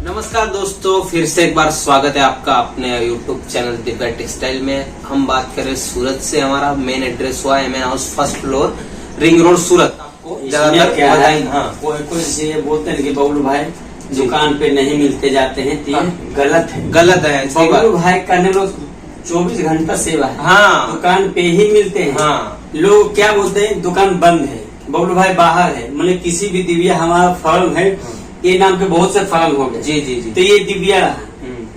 नमस्कार दोस्तों, फिर से एक बार स्वागत है आपका अपने YouTube चैनल दिव्या टेक्सटाइल में। हम बात करें सूरत से। हमारा मेन एड्रेस हुआ MN house, first floor, ring road, Surat. आपको ज्यादातर क्या है, कोई ये बोलते हैं कि बबलू भाई दुकान पे नहीं मिलते जाते हैं, तो ये गलत है। बबलू भाई करने लोग 24 घंटा सेवा है। हाँ, दुकान पे ही मिलते हैं। हाँ, लोग क्या बोलते हैं दुकान बंद है, बबलू भाई बाहर है। मतलब किसी भी दिव्या, हमारा फर्म है, ये नाम पे बहुत से फर्म हो गए। जी जी जी। तो ये दिव्या रहा,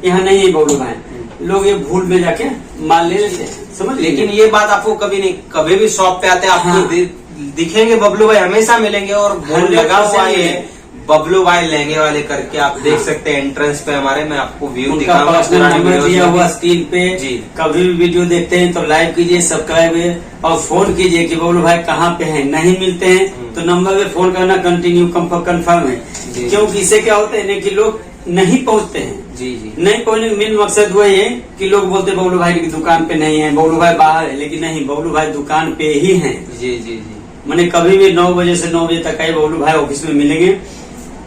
यहाँ नहीं है बबलू भाई। लोग ये भूल में जाके माल ले लेते हैं, समझ। लेकिन ये बात आपको कभी भी शॉप पे आते हैं आपको दिखेंगे बबलू भाई हमेशा मिलेंगे, और बोर्ड लगा हुआ है बबलू भाई लहंगे वाले करके। आप देख सकते हैं एंट्रेंस पे हमारे। मैं आपको व्यू दिखाऊंगा, नंबर दिया हुआ स्क्रीन पे जी। कभी भी वीडियो देखते हैं तो लाइक कीजिए, सब्सक्राइब और फोन कीजिए कि बबलू भाई कहाँ पे हैं। नहीं मिलते हैं तो नंबर पे फोन करना कंटिन्यू कंफर्म है। क्योंकि इससे क्या होता है कि लोग नहीं पहुँचते हैं। जी जी। नहीं पहुँचने का मेन मकसद वही है कि लोग बोलते बबलू भाई की दुकान पे नहीं है, बबलू भाई बाहर है। लेकिन नहीं, बबलू भाई दुकान पे ही है। जी जी जी। मैंने कभी भी 9 बजे से 9 बजे तक आए बबलू भाई ऑफिस में मिलेंगे,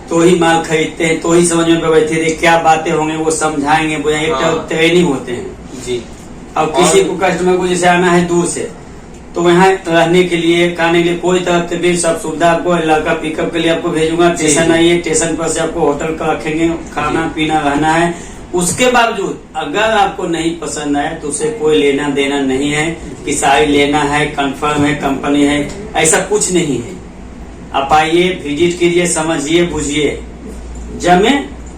तो ही माल खरीदते हैं, तो ही समझ में बैठे थे क्या बातें होंगे, वो समझाएंगे, बुझाएंगे। ट्रेनिंग होते हैं जी। अब किसी को कस्टमर को जैसे आना है दूर से, तो यहाँ रहने के लिए, खाने के लिए कोई तरह की सब सुविधा आपको। लड़का पिकअप के लिए आपको भेजूंगा, स्टेशन आइए, स्टेशन पर से आपको होटल का रखेंगे, खाना पीना रहना है। उसके बावजूद अगर आपको नहीं पसंद आए तो उसे कोई लेना देना नहीं है कि साड़ी लेना है, कंफर्म है, कंपनी है, ऐसा कुछ नहीं है। आप आइए, विजिट कीजिए, समझिए, बुझिए, जमे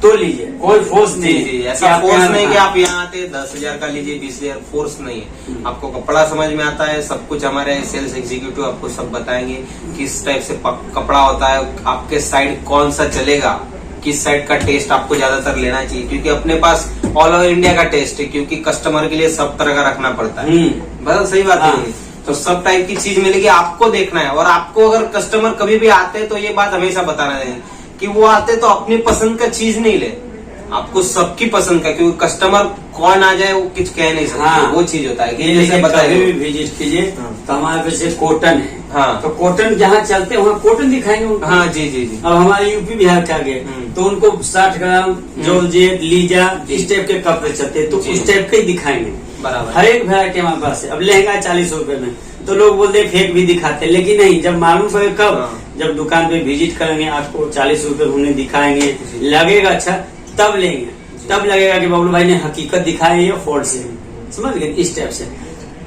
तो लीजिए, कोई फोर्स नहीं है। ऐसा फोर्स नहीं कि आप यहाँ आते 10,000 का लीजिए, 20,000, फोर्स नहीं है। आपको कपड़ा समझ में आता है, सब कुछ हमारे सेल्स एग्जीक्यूटिव आपको सब बताएंगे किस टाइप से कपड़ा होता है, आपके साइड कौन सा चलेगा, किस साइड का टेस्ट आपको ज्यादातर लेना चाहिए। क्योंकि अपने पास ऑल ओवर इंडिया का टेस्ट है, क्योंकि कस्टमर के लिए सब तरह का रखना पड़ता है। बस सही बात है। तो सब टाइप की चीज मिलेगी, आपको देखना है। और आपको अगर कस्टमर कभी भी आते हैं तो ये बात हमेशा बताना चाहिए कि वो आते तो अपनी पसंद का चीज नहीं ले, आपको सबकी पसंद का। क्योंकि कस्टमर कौन आ जाए वो कुछ कह नहीं सकते। वो चीज होता है कि जैसे बताइए, विजिट कीजिए तो हमारे पास कॉटन है। हाँ, तो कॉटन जहाँ चलते हैं वहाँ कॉटन दिखाएंगे उनको। हाँ जी जी जी। अब हमारे यूपी बिहार के आगे तो उनको 60 ग्राम जॉर्जेट, लीजा, इस टाइप के कपड़े चलते हैं, तो उस टाइप के ही दिखाएंगे। हर एक वैरायटी हमारे पास है। अब लहंगा 40 रुपए में, तो लोग बोलते फेक भी दिखाते, लेकिन नहीं, जब मालूम पड़े कब, जब दुकान पे विजिट करेंगे, आपको 40 रुपए उन्हें दिखाएंगे, लगेगा अच्छा तब लेंगे, तब लगेगा कि बबलू भाई ने हकीकत दिखाई है, फॉल्ट से, समझ गए, इस टाइप से।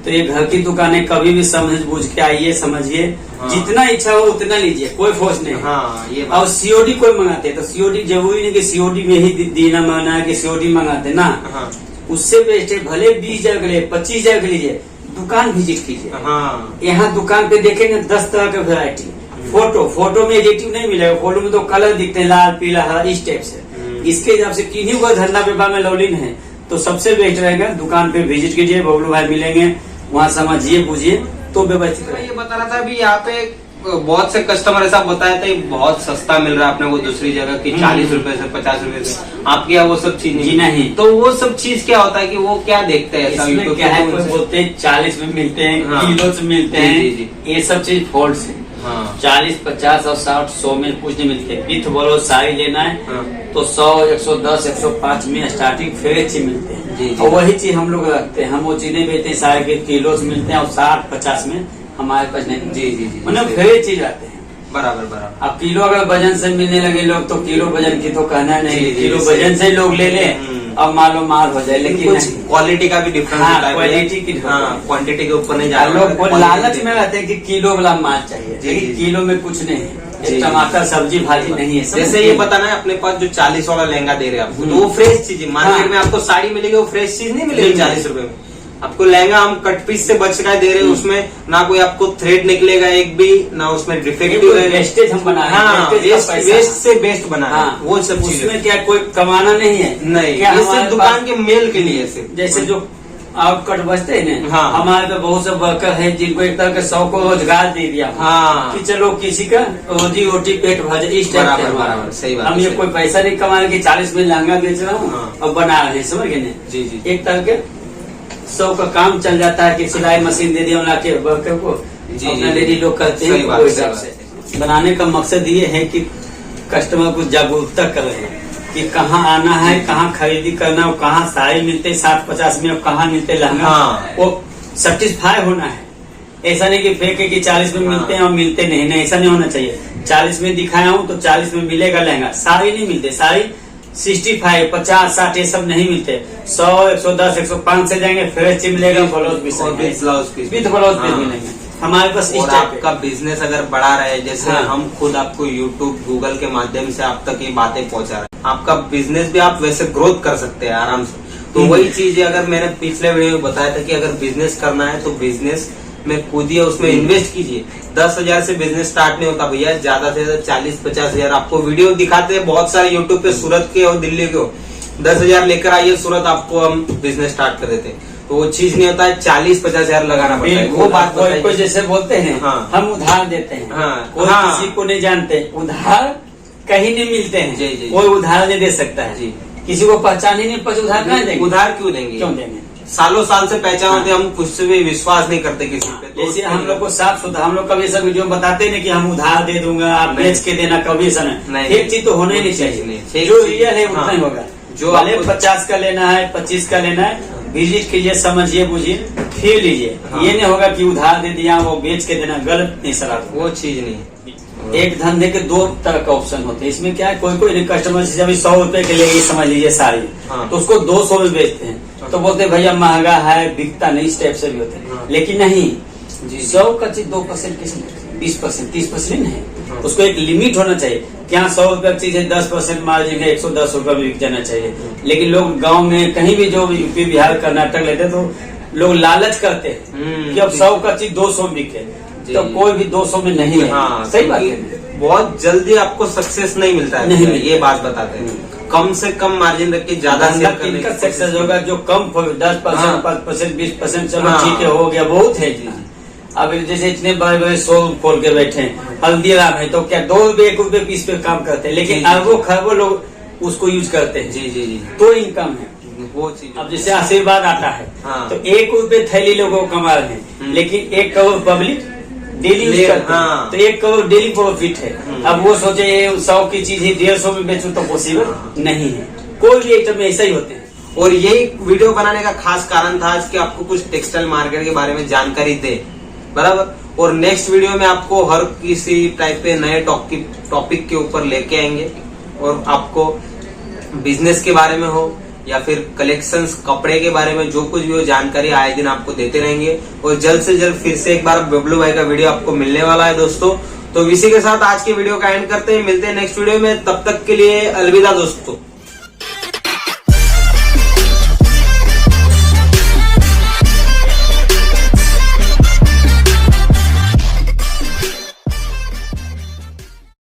तो ये घर की दुकान है, कभी भी समझ बूझ के आइए, समझिए। जितना इच्छा हो उतना लीजिए, कोई फोर्स नहीं। ये और सीओडी कोई मंगाते तो सीओडी जरूरी नहीं कि सीओडी में ही देना माना है कि सीओडी मंगाते ना। उससे बेस्ट है, भले 20,000 के लिए 25,000 के लीजिए, दुकान विजिट कीजिए। यहाँ दुकान पे देखेंगे 10 तरह के वैरायटी। फोटो में एडिटिव नहीं मिलेगा, फोटो में तो कलर दिखते हैं, लाल पीला हरा, इस टाइप से। इसके हिसाब से किन्हीं को धंधा व्यापार में लॉलिन है तो सबसे बेस्ट रहेगा दुकान पे विजिट कीजिए, बबलू भाई मिलेंगे, वहाँ समझिए, बुझिए, तो व्यवस्थित। ये बता रहा था अभी, यहाँ पे बहुत से कस्टमर ऐसा बताया था बहुत सस्ता मिल रहा है अपने को दूसरी जगह की, 40 रुपए से 50 रुपए से। आपके यहाँ वो सब चीज नहीं। तो वो सब चीज क्या होता है कि वो क्या देखते हैं? इसमें क्या है, बोलते हैं 40 में मिलते हैं, किलो से मिलते हैं, ये सब चीज फॉल्ट है। 40, 50 और 60, 100 में कुछ नहीं मिलते। विथ बोलो साड़ी लेना है तो 100, 110, 105 में स्टार्टिंग फ्रेश चीज मिलते हैं। और वही चीज हम लोग रखते हैं, हम वो चीजें बेचते हैं साड़ी के किलो से मिलते हैं, और 60, 50 में हमारे पास नहीं। जी जी जी, मतलब फ्रेश चीज आते हैं। बराबर। अब किलो अगर वजन से मिलने लगे लोग तो किलो वजन की तो कहना नहीं, किलो वजन से लोग ले लें अब मालो माल हो जाए। लेकिन क्वालिटी का भी डिफरेंस होता है, क्वालिटी की क्वांटिटी के ऊपर नहीं जा लोग लालच में रहते हैं कि किलो वाला माल चाहिए, लेकिन किलो में कुछ नहीं है। टमाटर सब्जी भाजी नहीं है। जैसे ये बताना है अपने पास जो 40 वाला लहंगा दे रहे हैं आपको, तो वो फ्रेश चीज है। मार्केट में आपको साड़ी मिलेगी, वो फ्रेश चीज नहीं मिलेगी 40 रुपए में। आपको लहंगा हम कट पीस से बच का दे रहे हैं, उसमें ना कोई आपको थ्रेड निकलेगा एक भी, ना उसमें डिफेक्टिव है। वेस्टेज हम बना रहे हैं, वेस्ट से बेस्ट बना है, वो सब चीज। उसमें क्या कोई कमाना नहीं है, नहीं, ये सिर्फ दुकान के मेल के लिए सिर्फ। जैसे जो आउटकट बचते हैं ना, हमारे पे बहुत से वर्कर है जिनको एक तरह के 100 को रोजगार दे दिया कि चलो किसी का रोजी रोटी पेट भर, इस टाइप बराबर सही बात। हम ये कोई पैसा नहीं कमा रहे कि 40 में लहंगा बेच रहा हूँ और बना रहे, समझ गए ना। जी। एक तरह के 100 का काम चल जाता है कि सिलाई मशीन दे दिया लाके वर्कर को, जी, अपना जी, लेडी लोग करते सही हैं बात, वो हिसाब सही से बनाने का मकसद ये है कि कस्टमर को जागरूकता कर रहे हैं कि कहाँ आना है, कहाँ खरीदी करना है, कहाँ साड़ी मिलते 60-50 में, कहाँ मिलते लहंगा, हाँ। वो सेटिस्फाई होना है। ऐसा नहीं कि फेंक है कि 40 में मिलते हैं और मिलते नहीं, ऐसा नहीं होना चाहिए। 40 में दिखाया हूँ तो 40 में मिलेगा लहंगा, साड़ी नहीं मिलते, साड़ी 65, 50, 60 ये सब नहीं मिलते। 100, 110, 105 से जाएंगे फिर मिलेगा ब्लाउज पीस और with blouse piece, with blouse piece हाँ। मिलेंगे हमारे पास। इस और टाइप के। आपका बिजनेस अगर बढ़ा रहे, जैसे हाँ। हम खुद आपको यूट्यूब गूगल के माध्यम से आप तक ये बातें पहुंचा रहे हैं, आपका बिजनेस भी आप वैसे ग्रोथ कर सकते हैं आराम से। तो वही चीज है, अगर मैंने पिछले वीडियो में बताया था कि अगर बिजनेस करना है तो बिजनेस में कूदिए, उसमें इन्वेस्ट कीजिए। 10,000 से बिजनेस स्टार्ट नहीं होता भैया, ज्यादा से ज्यादा 40-50 हजार। आपको वीडियो दिखाते हैं बहुत सारे यूट्यूब पे, सूरत के और दिल्ली के हो। 10,000 लेकर आइए सूरत, आपको हम बिजनेस स्टार्ट कर देते हैं। तो वो चीज नहीं होता है, 40-50 हजार लगाना पड़ता है। वो बात कोई जैसे बोलते हैं, हाँ। हम उधार देते हैं, हाँ, कोई हाँ। किसी को नहीं जानते, उधार कहीं नहीं मिलते हैं। जी, जी। कोई उधार नहीं दे सकता है, जी। किसी को पहचान ही नहीं, पर उधार नहीं देंगे। उधार क्यों देंगे? क्यों देंगे? सालों साल से पहचान होते, हाँ। हम कुछ से भी विश्वास नहीं करते किसी पे। तो जैसे हम लोग को साफ सुथरा, हम लोग कभी सब वीडियो में बताते नहीं कि हम उधार दे दूंगा, आप नहीं। बेच के देना, कभी ऐसा नहीं। नहीं। एक चीज तो होना ही नहीं चीज नहीं। चाहिए, एक जो चीज- रियल है उतना हाँ। ही होगा। जो भले आपको- 50 का लेना है, 25 का लेना है, विजिट कीजिए, समझिए, बुझिए, फिर लीजिए। हाँ। ये नहीं होगा कि उधार दे दिया वो बेच के देना, गलत नहीं सर। आप वो चीज नहीं। एक धंधे के 2 तरह का ऑप्शन होते हैं। इसमें क्या है, कोई कस्टमर से अभी 100 रुपए के लिए समझ लीजिए साड़ी, हाँ। तो उसको 200 में बेचते हैं, तो बोलते हैं भैया महंगा है, बिकता नहीं, इस टाइप से भी होते हैं। हाँ। लेकिन नहीं, जी। 100 का चीज 2% किसी 20%, 30% नहीं हाँ। है। उसको एक लिमिट होना चाहिए। क्या 100 रुपए की चीज है, 10% मार्जिन है, 110 रुपए में बिक जाना चाहिए। लेकिन लोग गांव में कहीं भी, जो यूपी बिहार कर्नाटक लेते हैं, तो लोग लालच करते हैं कि अब 100 का चीज 200 में बिके, तो कोई भी 200 में नहीं है। हाँ, सही बात है। बहुत जल्दी आपको सक्सेस नहीं मिलता है, नहीं मिलता। ये बात बताते हैं। कम से कम मार्जिन रख के ज्यादा सेल करने की इनका कोशिश सक्सेस होगा जो कम 10%, हाँ। 5%, 20%, चलो हाँ। ठीक है, हो गया, बहुत है इतना। अब जैसे इतने बड़े बड़े शोरूम खोल के बैठे हैं, हल्दीराम है, तो क्या 2 रुपए 1 रुपए पीस पे काम करते हैं, लेकिन जी, जी, अरबों खरबों लोग उसको यूज करते हैं। जी जी जी, तो इनकम है। वो चीज। अब जैसे आशीर्वाद आता है, हाँ। तो 1 रुपए थैली लोगों को कमा रहे हैं, लेकिन 1 करोड़ पब्लिक डेली यूज करते हैं, हाँ। तो 1 करोड़ डेली प्रॉफिट है। अब वो सोचे 100 की चीज ही 150 में बेचूं तो पॉसिबल नहीं है। कोई भी आइटम में ऐसा ही होते हैं। और यही वीडियो बनाने का खास कारण था आज कि आपको कुछ टेक्सटाइल मार्केट के बारे में जानकारी दे, बराबर। और नेक्स्ट वीडियो में आपको हर किसी टाइप के नए टॉपिक के ऊपर लेके आएंगे, और आपको बिजनेस के बारे में हो या फिर कलेक्शंस, कपड़े के बारे में, जो कुछ भी हो जानकारी आए दिन आपको देते रहेंगे। और जल्द से जल्द फिर से एक बार बबलू भाई का वीडियो आपको मिलने वाला है दोस्तों। तो इसी के साथ आज की वीडियो का एंड करते हैं, मिलते हैं नेक्स्ट वीडियो में, तब तक के लिए अलविदा दोस्तों।